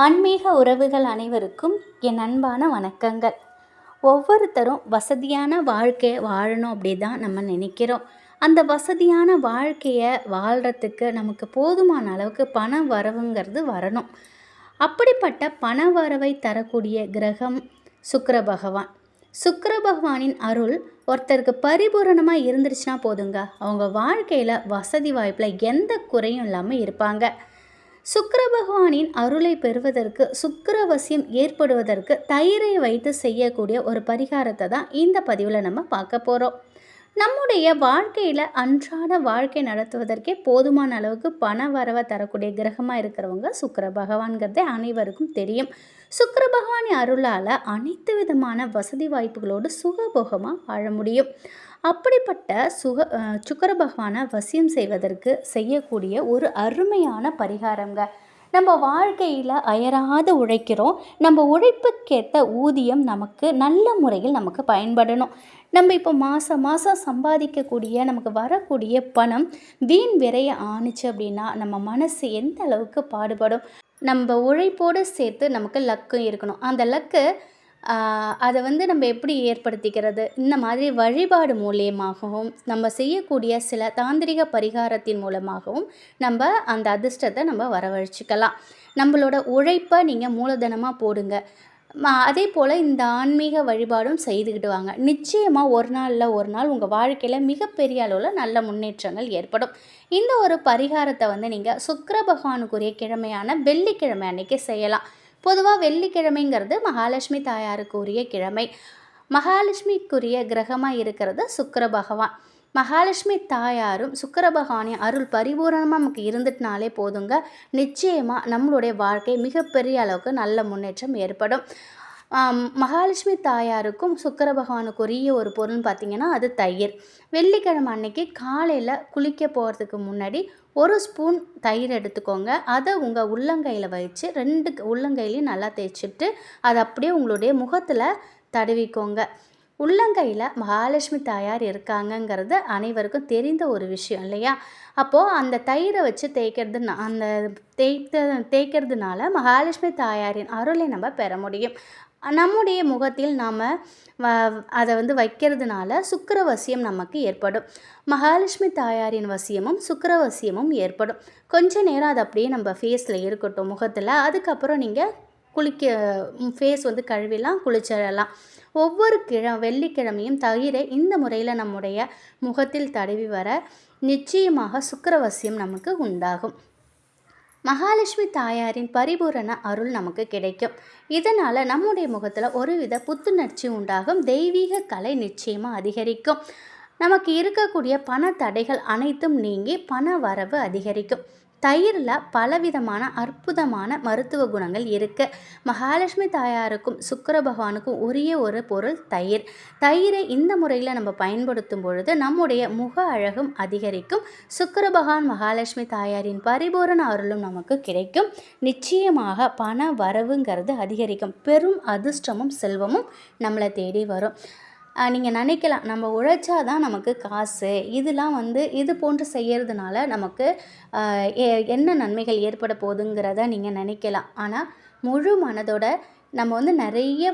ஆன்மீக உறவுகள் அனைவருக்கும் என் அன்பான வணக்கங்கள். ஒவ்வொருத்தரும் வசதியான வாழ்க்கையை வாழணும் அப்படி தான் நம்ம நினைக்கிறோம். அந்த வசதியான வாழ்க்கையை வாழ்கிறதுக்கு நமக்கு போதுமான அளவுக்கு பண வரவுங்கிறது வரணும். அப்படிப்பட்ட பண வரவை தரக்கூடிய கிரகம் சுக்கிர பகவான். சுக்கிர பகவானின் அருள் ஒருத்தருக்கு பரிபூரணமாக இருந்துருச்சுன்னா போதுங்க, அவங்க வாழ்க்கையில் வசதி வாய்ப்பில் எந்த குறையும் இல்லாமல் இருப்பாங்க. சுக்கிர பகவானின் அருளை பெறுவதற்கு, சுக்கிரவசியம் ஏற்படுவதற்கு தயிரை வைத்து செய்யக்கூடிய ஒரு பரிகாரத்தை தான் இந்த பதிவில் நம்ம பார்க்க போகிறோம். நம்முடைய வாழ்க்கையில் அன்றாட வாழ்க்கை நடத்துவதற்கே போதுமான அளவுக்கு பண வரவை தரக்கூடிய கிரகமாக இருக்கிறவங்க சுக்கிர பகவான்கிறதே அனைவருக்கும் தெரியும். சுக்கிர பகவானின் அருளால் அனைத்து விதமான வசதி வாய்ப்புகளோடு சுகபோகமாக வாழ முடியும். அப்படிப்பட்ட சுக்கிர பகவானை வசியம் செய்வதற்கு செய்யக்கூடிய ஒரு அருமையான பரிகாரங்க. நம்ம வாழ்க்கையில் அயராது உழைக்கிறோம். நம்ம உழைப்புக்கேற்ற ஊதியம் நமக்கு நல்ல முறையில் நமக்கு பயன்படணும். நம்ம இப்போ மாதம் மாதம் சம்பாதிக்கக்கூடிய நமக்கு வரக்கூடிய பணம் வீண் விரைய ஆணுச்சு அப்படின்னா நம்ம மனசு எந்த அளவுக்கு பாடுபடும். நம்ம உழைப்போடு சேர்த்து நமக்கு லக்கும் இருக்கணும். அந்த லக்கு அதை நம்ம எப்படி ஏற்படுத்திக்கிறது, இந்த மாதிரி வழிபாடு மூலியமாகவும் நம்ம செய்யக்கூடிய சில தாந்திரிக பரிகாரத்தின் மூலமாகவும் நம்ம அந்த அதிர்ஷ்டத்தை நம்ம வரவழைச்சிக்கலாம். நம்மளோட உழைப்பை நீங்கள் மூலதனமாக போடுங்க. அதே போல் இந்த ஆன்மீக வழிபாடும் செய்துக்கிட்டு வாங்க. நிச்சயமாக ஒரு நாளில் ஒரு நாள் உங்கள் வாழ்க்கையில் மிகப்பெரிய அளவில் நல்ல முன்னேற்றங்கள் ஏற்படும். இந்த ஒரு பரிகாரத்தை நீங்கள் சுக்கிர பகவானுக்குரிய கிழமையான வெள்ளிக்கிழமை அன்னைக்கு செய்யலாம். பொதுவாக வெள்ளிக்கிழமைங்கிறது மகாலட்சுமி தாயாருக்கு உரிய கிழமை. மகாலட்சுமிக்குரிய கிரகமாக இருக்கிறது சுக்கிர பகவான். மகாலட்சுமி தாயாரும் சுக்கிர பகவானின் அருள் பரிபூரணமாக நமக்கு இருந்துட்டுனாலே போதுங்க, நிச்சயமாக நம்மளுடைய வாழ்க்கை மிகப்பெரிய அளவுக்கு நல்ல முன்னேற்றம் ஏற்படும். மகாலட்சுமி தாயாருக்கும் சுக்கிர பகவானுக்குரிய ஒரு பொருள்னு பார்த்திங்கன்னா அது தயிர். வெள்ளிக்கிழமை அன்னைக்கு காலையில் குளிக்க போகிறதுக்கு முன்னாடி ஒரு ஸ்பூன் தயிர் எடுத்துக்கோங்க. அதை உங்கள் உள்ளங்கையில் வச்சு 2 உள்ளங்கையிலையும் நல்லா தேய்ச்சிட்டு அதை அப்படியே உங்களுடைய முகத்தில் தடவிக்கோங்க. உள்ளங்கையில் மகாலட்சுமி தாயார் இருக்காங்கங்கிறது அனைவருக்கும் தெரிந்த ஒரு விஷயம் இல்லையா? அப்போது அந்த தயிரை வச்சு தேய்க்கிறதுனால மகாலட்சுமி தாயாரின் அருளை நம்ம பெற முடியும். நம்முடைய முகத்தில் நாம் அதை வைக்கிறதுனால சுக்கிரவசியம் நமக்கு ஏற்படும். மகாலட்சுமி தாயாரின் வசியமும் சுக்கிரவசியமும் ஏற்படும். கொஞ்ச நேரம் அது அப்படியே நம்ம ஃபேஸில் இருக்கட்டும், முகத்தில். அதுக்கப்புறம் நீங்கள் ஃபேஸ் கழுவிலாம், குளிச்சிடலாம். ஒவ்வொரு வெள்ளிக்கிழமையும் தயிரை இந்த முறையில் நம்முடைய முகத்தில் தடவி வர நிச்சயமாக சுக்கிரவசியம் நமக்கு உண்டாகும். மகாலட்சுமி தாயாரின் பரிபூரண அருள் நமக்கு கிடைக்கும். இதனால் நம்முடைய முகத்தில் ஒருவித புத்துணர்ச்சி உண்டாகும். தெய்வீக கலை நிச்சயமாக அதிகரிக்கும். நமக்கு இருக்கக்கூடிய பண தடைகள் அனைத்தும் நீங்கி பண வரவு அதிகரிக்கும். தயிரில் பலவிதமான அற்புதமான மருத்துவ குணங்கள் இருக்குது. மகாலட்சுமி தாயாருக்கும் சுக்கிர பகவானுக்கும் உரிய ஒரு பொருள் தயிர். தயிரை இந்த முறையில் நம்ம பயன்படுத்தும் பொழுது நம்முடைய முக அழகும் அதிகரிக்கும். சுக்கிர பகவான் மகாலட்சுமி தாயாரின் பரிபூரண அருளும் நமக்கு கிடைக்கும். நிச்சயமாக பண வரவுங்கிறது அதிகரிக்கும். பெரும் அதிர்ஷ்டமும் செல்வமும் நம்மளை தேடி வரும். நீங்கள் நினைக்கலாம், நம்ம உழைச்சாதான் நமக்கு காசு, இதெல்லாம் இது போன்று செய்கிறதுனால நமக்கு என்ன நன்மைகள் ஏற்பட போகுதுங்கிறத நீங்கள் நினைக்கலாம். ஆனால் முழு மனதோட நம்ம நிறைய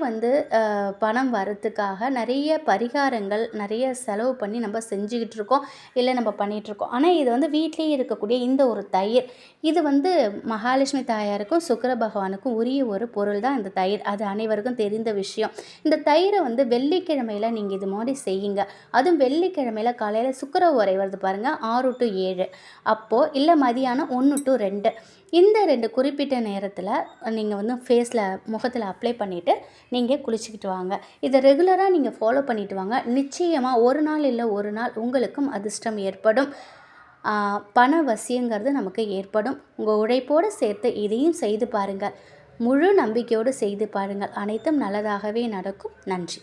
பணம் வரத்துக்காக நிறைய பரிகாரங்கள் நிறைய செலவு பண்ணி நம்ம செஞ்சுக்கிட்டு இருக்கோம், இல்லை நம்ம பண்ணிகிட்ருக்கோம். ஆனால் இது வீட்டிலேயே இருக்கக்கூடிய இந்த ஒரு தயிர், இது மகாலட்சுமி தாயாருக்கும் சுக்கிர பகவானுக்கும் உரிய ஒரு பொருள் தான் இந்த தயிர். அது அனைவருக்கும் தெரிந்த விஷயம். இந்த தயிரை வெள்ளிக்கிழமையில் நீங்கள் இது மாதிரி செய்யுங்க. அதுவும் வெள்ளிக்கிழமையில் காலையில் சுக்கிர உரை வருது பாருங்கள், 6 to 7 அப்போது, இல்லை மதியானம் 1 to 2 இந்த 2 குறிப்பிட்ட நேரத்தில் நீங்கள் ஃபேஸில் முகத்தில் அப்ளை பண்ணிவிட்டு நீங்கள் குளிச்சுக்கிட்டு வாங்க. இதை ரெகுலராக நீங்கள் ஃபாலோ பண்ணிட்டு வாங்க. நிச்சயமாக ஒரு நாள் இல்லை ஒரு நாள் உங்களுக்கும் அதிர்ஷ்டம் ஏற்படும். பண வசியங்கிறது நமக்கு ஏற்படும். உங்கள் உழைப்போடு சேர்த்து இதையும் செய்து பாருங்கள். முழு நம்பிக்கையோடு செய்து பாருங்கள். அனைத்தும் நல்லதாகவே நடக்கும். நன்றி.